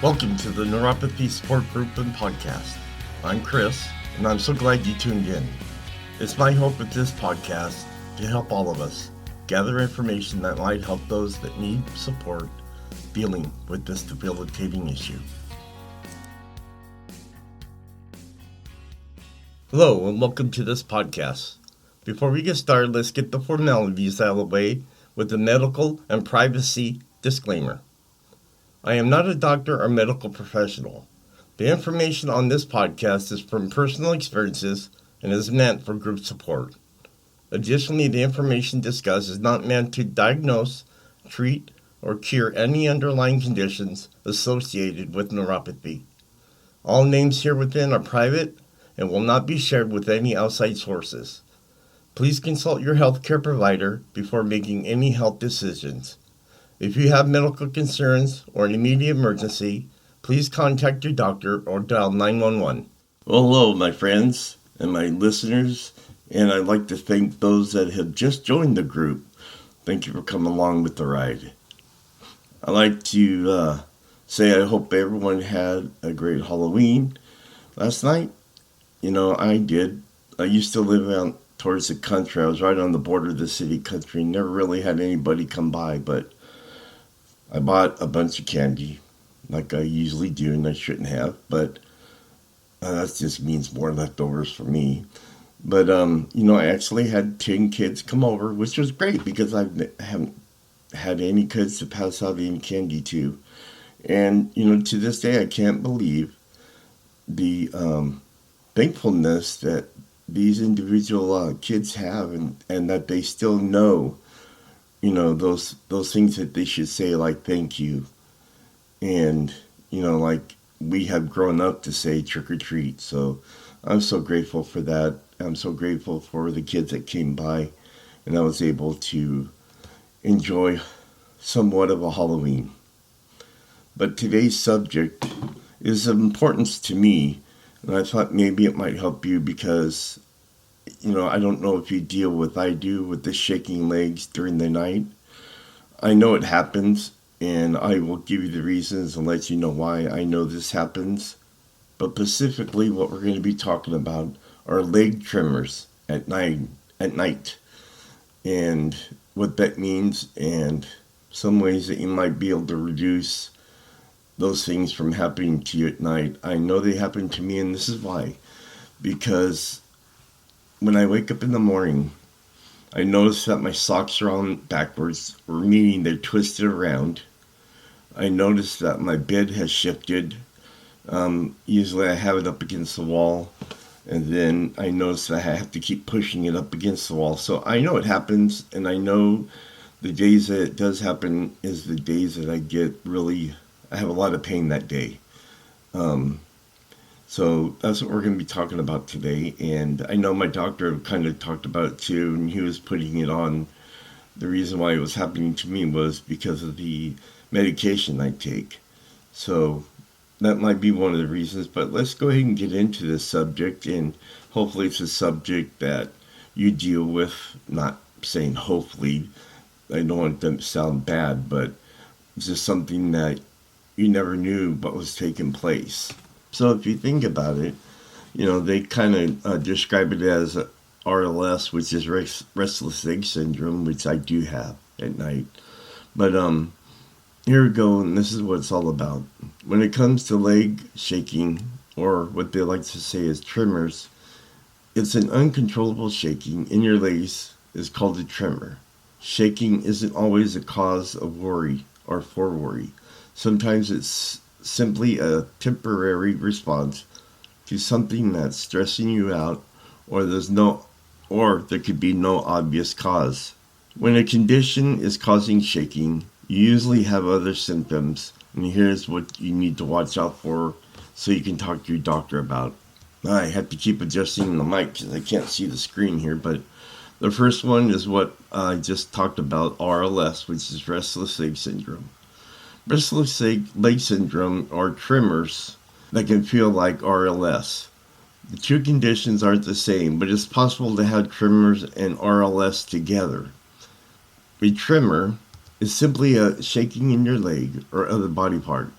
Welcome to the Neuropathy Support Group and Podcast. I'm Chris, and I'm so glad you tuned in. It's my hope with this podcast to help all of us gather information that might help those that need support dealing with this debilitating issue. Hello, and welcome to this podcast. Before we get started, let's get the formalities out of the way with the medical and privacy disclaimer. I am not a doctor or medical professional. The information on this podcast is from personal experiences and is meant for group support. Additionally, the information discussed is not meant to diagnose, treat, or cure any underlying conditions associated with neuropathy. All names here within are private and will not be shared with any outside sources. Please consult your healthcare provider before making any health decisions. If you have medical concerns or an immediate emergency, please contact your doctor or dial 911. Well, hello, my friends and my listeners, and I'd like to thank those that have just joined the group. Thank you for coming along with the ride. I'd like to say I hope everyone had a great Halloween last night. I did. I used to live out towards the country. I was right on the border of the city country. Never really had anybody come by, but I bought a bunch of candy, like I usually do, and I shouldn't have, but that just means more leftovers for me. But, I actually had 10 kids come over, which was great because I haven't had any kids to pass out any candy to. And, to this day, I can't believe the thankfulness that these individual kids have and that they still know those things that they should say, like thank you, and like we have grown up to say trick or treat. So I'm so grateful for that. I'm so grateful for the kids that came by, and I was able to enjoy somewhat of a Halloween. But today's subject is of importance to me, and I thought maybe it might help you because I don't know if you deal with I do with the shaking legs during the night. I know it happens, and I will give you the reasons and let you know why I know this happens. But specifically, what we're going to be talking about are leg tremors at night, and what that means, and some ways that you might be able to reduce those things from happening to you at night. I know they happen to me, and this is why. Because when I wake up in the morning, I notice that my socks are on backwards, or meaning they're twisted around. I notice that my bed has shifted. Usually I have it up against the wall, and then I notice that I have to keep pushing it up against the wall. So I know it happens, and I know the days that it does happen is the days that I have a lot of pain that day. So that's what we're going to be talking about today. And I know my doctor kind of talked about it too, and he was putting it on. The reason why it was happening to me was because of the medication I take. So that might be one of the reasons. But let's go ahead and get into this subject. And hopefully it's a subject that you deal with. Not saying hopefully. I don't want them to sound bad, but it's just something that you never knew what was taking place. So if you think about it, they kind of describe it as RLS, which is restless leg syndrome, which I do have at night. But here we go, and this is what it's all about. When it comes to leg shaking, or what they like to say is tremors, it's an uncontrollable shaking in your legs is called a tremor. Shaking isn't always a cause of worry or for worry. Sometimes it's simply a temporary response to something that's stressing you out, or there could be no obvious cause. When a condition is causing shaking, you usually have other symptoms, and here's what you need to watch out for so you can talk to your doctor about. I have to keep adjusting the mic because I can't see the screen here, but the first one is what I just talked about, RLS, which is restless leg syndrome. Restless leg syndrome are tremors that can feel like RLS. The two conditions aren't the same, but it's possible to have tremors and RLS together. A tremor is simply a shaking in your leg or other body part.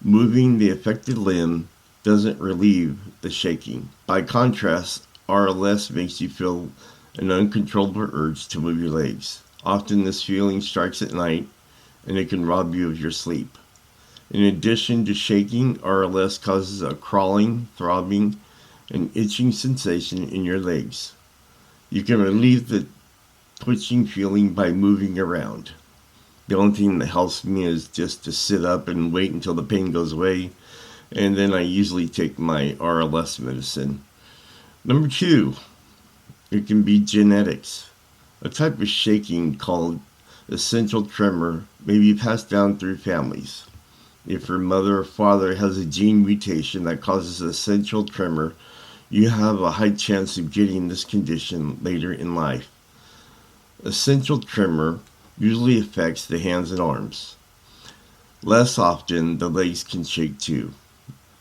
Moving the affected limb doesn't relieve the shaking. By contrast, RLS makes you feel an uncontrollable urge to move your legs. Often this feeling strikes at night, and it can rob you of your sleep. In addition to shaking, RLS causes a crawling, throbbing, and itching sensation in your legs. You can relieve the twitching feeling by moving around. The only thing that helps me is just to sit up and wait until the pain goes away, and then I usually take my RLS medicine. Number 2, it can be genetics. A type of shaking called essential tremor may be passed down through families. If your mother or father has a gene mutation that causes essential tremor, you have a high chance of getting this condition later in life. Essential tremor usually affects the hands and arms. Less often, the legs can shake too.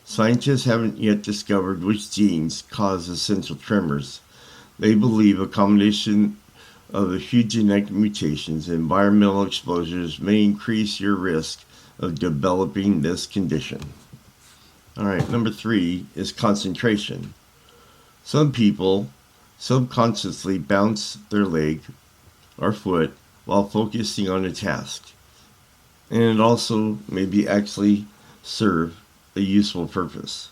Scientists haven't yet discovered which genes cause essential tremors. They believe a combination of a few genetic mutations and environmental exposures may increase your risk of developing this condition. Alright, number 3 is concentration. Some people subconsciously bounce their leg or foot while focusing on a task, and it also maybe actually serve a useful purpose.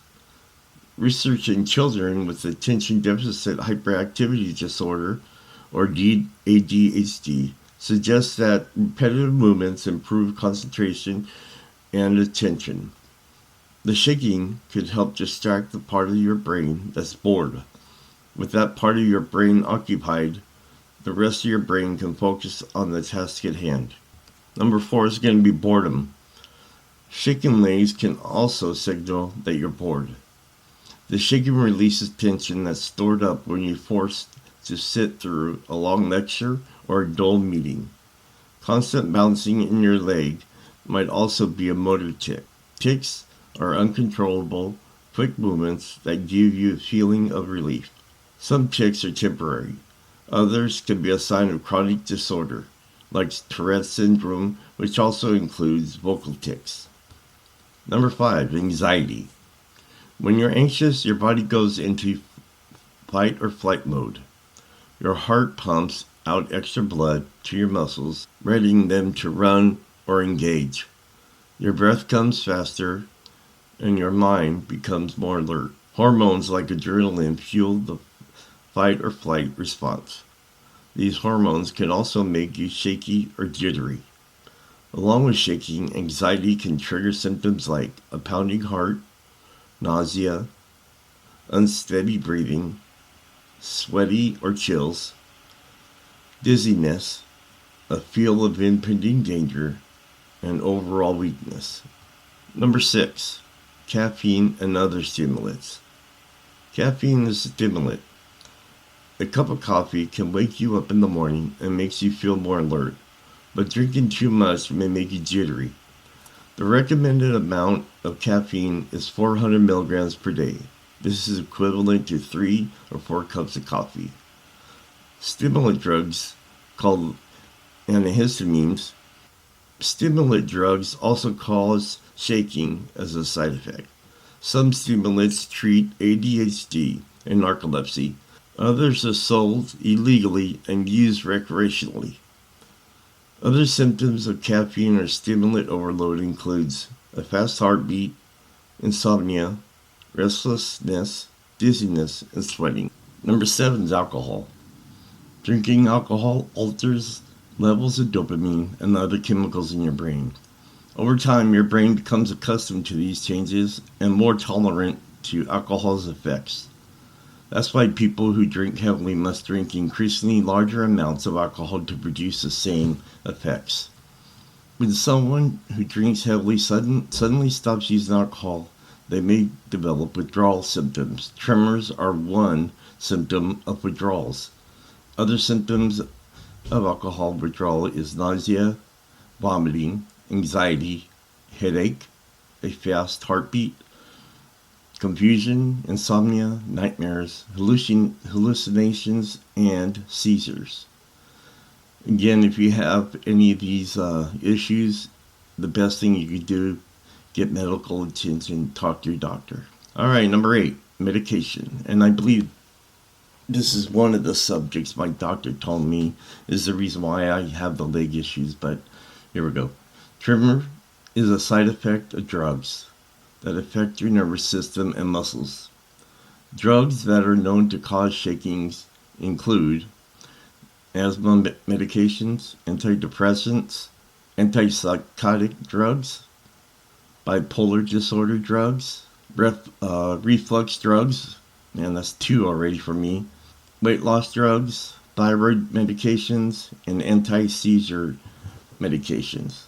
Research in children with attention deficit hyperactivity disorder, or ADHD, suggests that repetitive movements improve concentration and attention. The shaking could help distract the part of your brain that's bored. With that part of your brain occupied, the rest of your brain can focus on the task at hand. Number 4 is going to be boredom. Shaking legs can also signal that you're bored. The shaking releases tension that's stored up when you're forced to sit through a long lecture or a dull meeting. Constant bouncing in your leg might also be a motor tic. Tics are uncontrollable, quick movements that give you a feeling of relief. Some tics are temporary. Others can be a sign of chronic disorder, like Tourette's syndrome, which also includes vocal tics. Number 5, anxiety. When you're anxious, your body goes into fight or flight mode. Your heart pumps out extra blood to your muscles, readying them to run or engage. Your breath comes faster, and your mind becomes more alert. Hormones like adrenaline fuel the fight or flight response. These hormones can also make you shaky or jittery. Along with shaking, anxiety can trigger symptoms like a pounding heart, nausea, unsteady breathing, sweaty or chills, dizziness, a feel of impending danger, and overall weakness. Number 6, caffeine and other stimulants. Caffeine is a stimulant. A cup of coffee can wake you up in the morning and makes you feel more alert, but drinking too much may make you jittery. The recommended amount of caffeine is 400 milligrams per day. This is equivalent to 3 or 4 cups of coffee. Stimulant drugs, called antihistamines, stimulant drugs also cause shaking as a side effect. Some stimulants treat ADHD and narcolepsy. Others are sold illegally and used recreationally. Other symptoms of caffeine or stimulant overload includes a fast heartbeat, insomnia, restlessness, dizziness, and sweating. Number 7 is alcohol. Drinking alcohol alters levels of dopamine and other chemicals in your brain. Over time, your brain becomes accustomed to these changes and more tolerant to alcohol's effects. That's why people who drink heavily must drink increasingly larger amounts of alcohol to produce the same effects. When someone who drinks heavily suddenly stops using alcohol, they may develop withdrawal symptoms. Tremors are one symptom of withdrawals. Other symptoms of alcohol withdrawal is nausea, vomiting, anxiety, headache, a fast heartbeat, confusion, insomnia, nightmares, hallucinations, and seizures. Again, if you have any of these issues, the best thing you could do get medical attention, talk to your doctor. All right, number 8, medication. And I believe this is one of the subjects my doctor told me is the reason why I have the leg issues, but here we go. Tremor is a side effect of drugs that affect your nervous system and muscles. Drugs that are known to cause shakings include asthma medications, antidepressants, antipsychotic drugs, bipolar disorder drugs, reflux drugs, and that's 2 already for me, weight loss drugs, thyroid medications, and anti-seizure medications.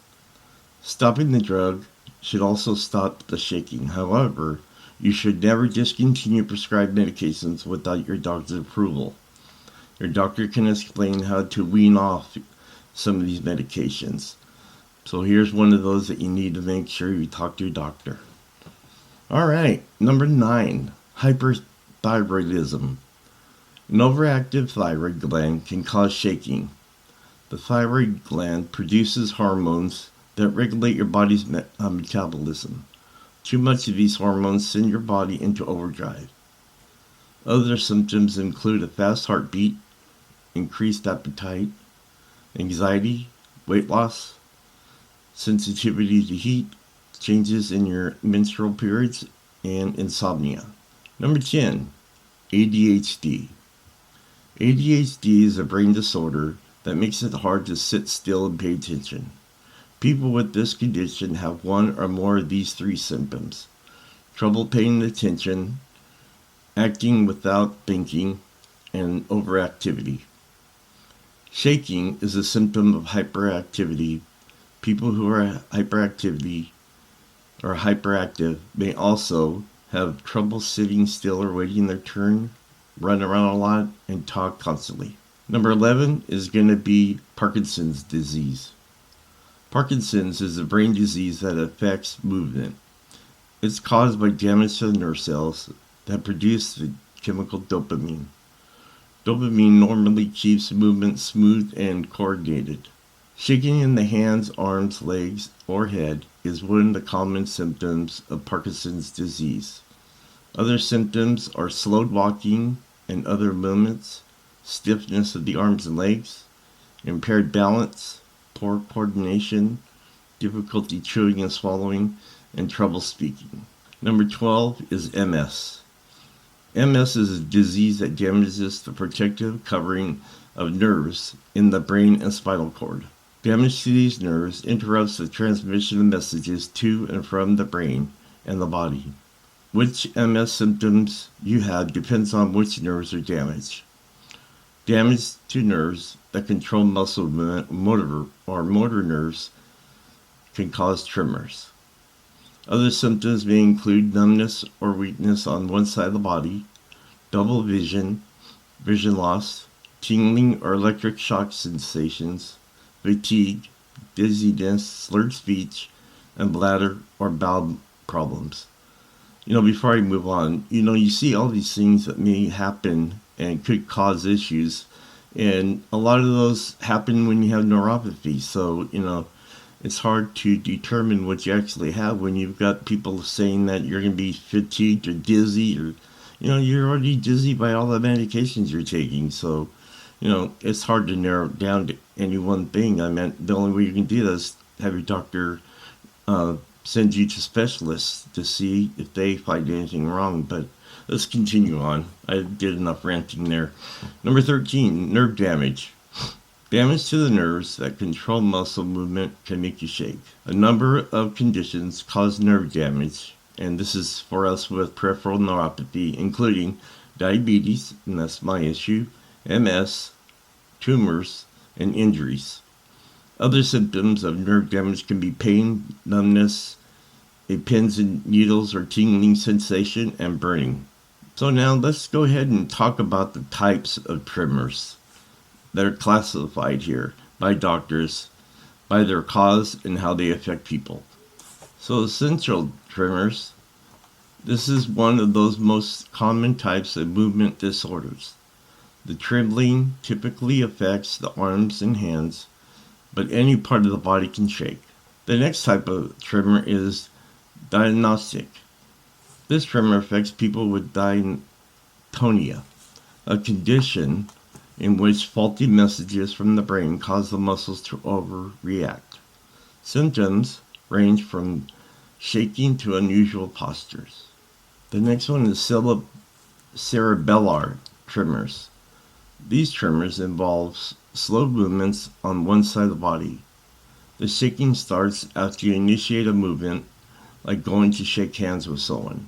Stopping the drug should also stop the shaking. However, you should never discontinue prescribed medications without your doctor's approval. Your doctor can explain how to wean off some of these medications. So here's one of those that you need to make sure you talk to your doctor. All right, number 9, hyperthyroidism. An overactive thyroid gland can cause shaking. The thyroid gland produces hormones that regulate your body's metabolism. Too much of these hormones send your body into overdrive. Other symptoms include a fast heartbeat, increased appetite, anxiety, weight loss, sensitivity to heat, changes in your menstrual periods, and insomnia. Number 10, ADHD. ADHD is a brain disorder that makes it hard to sit still and pay attention. People with this condition have one or more of these 3 symptoms: trouble paying attention, acting without thinking, and overactivity. Shaking is a symptom of hyperactivity. People who are hyperactive may also have trouble sitting still or waiting their turn, run around a lot, and talk constantly. Number 11 is going to be Parkinson's disease. Parkinson's is a brain disease that affects movement. It's caused by damage to the nerve cells that produce the chemical dopamine. Dopamine normally keeps movement smooth and coordinated. Shaking in the hands, arms, legs, or head is one of the common symptoms of Parkinson's disease. Other symptoms are slowed walking and other movements, stiffness of the arms and legs, impaired balance, poor coordination, difficulty chewing and swallowing, and trouble speaking. Number 12 is MS. MS is a disease that damages the protective covering of nerves in the brain and spinal cord. Damage to these nerves interrupts the transmission of messages to and from the brain and the body. Which MS symptoms you have depends on which nerves are damaged. Damage to nerves that control muscle movement, motor nerves, can cause tremors. Other symptoms may include numbness or weakness on one side of the body, double vision, vision loss, tingling or electric shock sensations, fatigue, dizziness, slurred speech, and bladder or bowel problems. Before I move on, you see all these things that may happen and could cause issues, and a lot of those happen when you have neuropathy. So, it's hard to determine what you actually have when you've got people saying that you're going to be fatigued or dizzy, or, you're already dizzy by all the medications you're taking. So, it's hard to narrow it down to any one thing. The only way you can do that is have your doctor send you to specialists to see if they find anything wrong. But let's continue on. I did enough ranting there. Number 13, nerve damage. Damage to the nerves that control muscle movement can make you shake. A number of conditions cause nerve damage, and this is for us with peripheral neuropathy, including diabetes, and that's my issue, MS, tumors, and injuries. Other symptoms of nerve damage can be pain, numbness, a pins and needles or tingling sensation, and burning. So now let's go ahead and talk about the types of tremors that are classified here by doctors, by their cause and how they affect people. So essential tremors, this is one of those most common types of movement disorders. The trembling typically affects the arms and hands, but any part of the body can shake. The next type of tremor is Diagnostic. This tremor affects people with dystonia, a condition in which faulty messages from the brain cause the muscles to overreact. Symptoms range from shaking to unusual postures. The next one is cerebellar tremors. These tremors involve slow movements on one side of the body. The shaking starts after you initiate a movement, like going to shake hands with someone.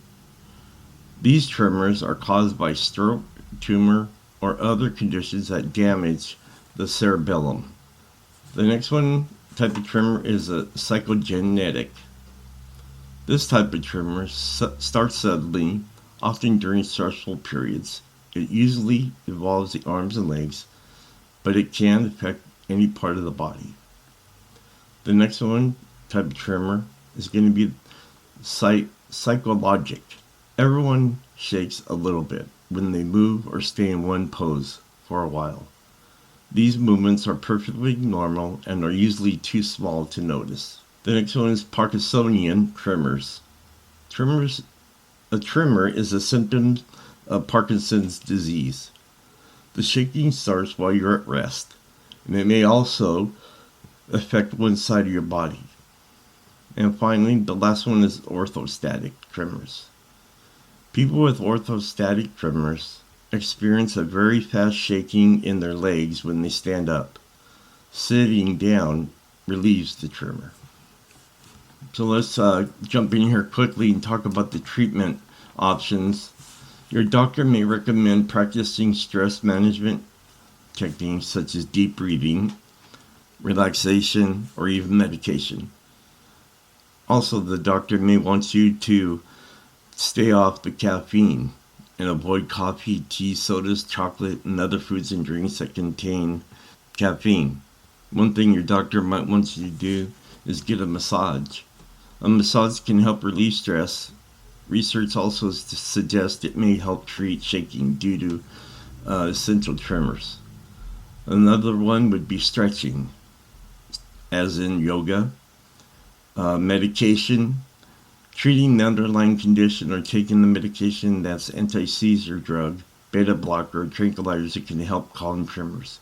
These tremors are caused by stroke, tumor, or other conditions that damage the cerebellum. The next type of tremor is a psychogenetic. This type of tremor starts suddenly, often during stressful periods. It usually involves the arms and legs, but it can affect any part of the body. The next type of tremor is going to be psychologic. Everyone shakes a little bit when they move or stay in one pose for a while. These movements are perfectly normal and are usually too small to notice. The next one is Parkinsonian tremors. A tremor is a symptom of Parkinson's disease. The shaking starts while you're at rest, and it may also affect one side of your body. And finally, the last one is orthostatic tremors. People with orthostatic tremors experience a very fast shaking in their legs when they stand up. Sitting down relieves the tremor. So let's jump in here quickly and talk about the treatment options. Your doctor may recommend practicing stress management techniques such as deep breathing, relaxation, or even medication. Also, the doctor may want you to stay off the caffeine and avoid coffee, tea, sodas, chocolate, and other foods and drinks that contain caffeine. One thing your doctor might want you to do is get a massage. A massage can help relieve stress. Research also suggests it may help treat shaking due to essential tremors. Another one would be stretching, as in yoga, medication, treating the underlying condition or taking the medication that's anti-seizure drug, beta blocker, or tranquilizers that can help calm tremors.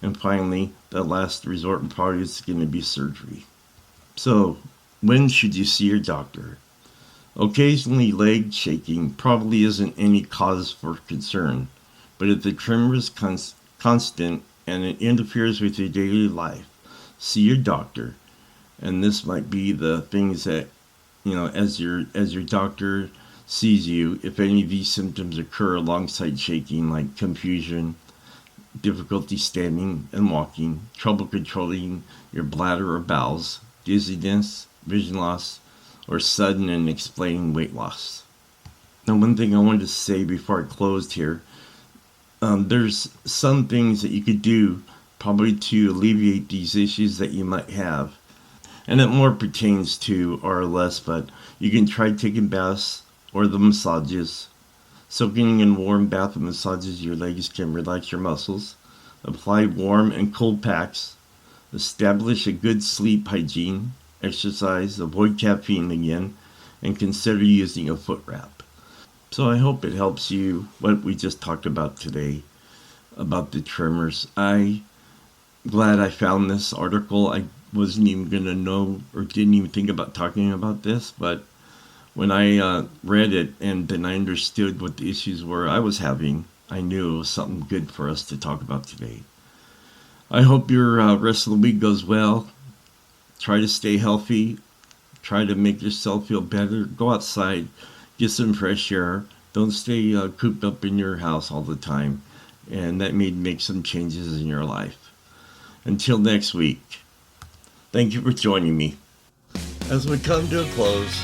And finally, the last resort probably is going to be surgery. So, when should you see your doctor? Occasionally, leg shaking probably isn't any cause for concern, but if the tremor is constant and it interferes with your daily life, see your doctor. And this might be the things that, as your doctor sees you, if any of these symptoms occur alongside shaking, like confusion, difficulty standing and walking, trouble controlling your bladder or bowels, dizziness, vision loss, or sudden and unexplained weight loss. Now, one thing I wanted to say before I closed here, there's some things that you could do probably to alleviate these issues that you might have. And it more pertains to RLS, but you can try taking baths or the massages. Soaking in warm bath and massages your legs can relax your muscles. Apply warm and cold packs. Establish a good sleep hygiene. Exercise, avoid caffeine again, and consider using a foot wrap. So I hope it helps you what we just talked about today about the tremors. I'm glad I found this article. I wasn't even going to know or didn't even think about talking about this, but when I read it and then I understood what the issues were I was having, I knew it was something good for us to talk about today. I hope your rest of the week goes well. Try to stay healthy. Try to make yourself feel better. Go outside. Get some fresh air. Don't stay cooped up in your house all the time. And that may make some changes in your life. Until next week, thank you for joining me. As we come to a close,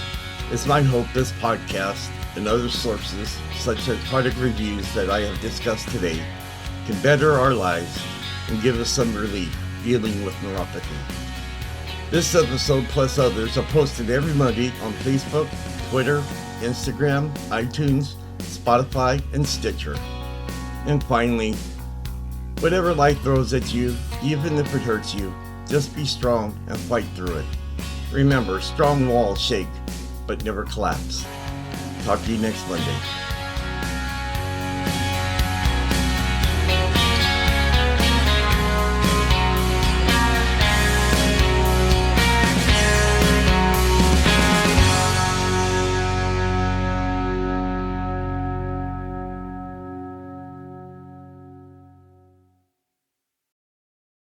it's my hope this podcast and other sources, such as product reviews that I have discussed today, can better our lives and give us some relief dealing with neuropathy. This episode, plus others, are posted every Monday on Facebook, Twitter, Instagram, iTunes, Spotify, and Stitcher. And finally, whatever life throws at you, even if it hurts you, just be strong and fight through it. Remember, strong walls shake, but never collapse. Talk to you next Monday.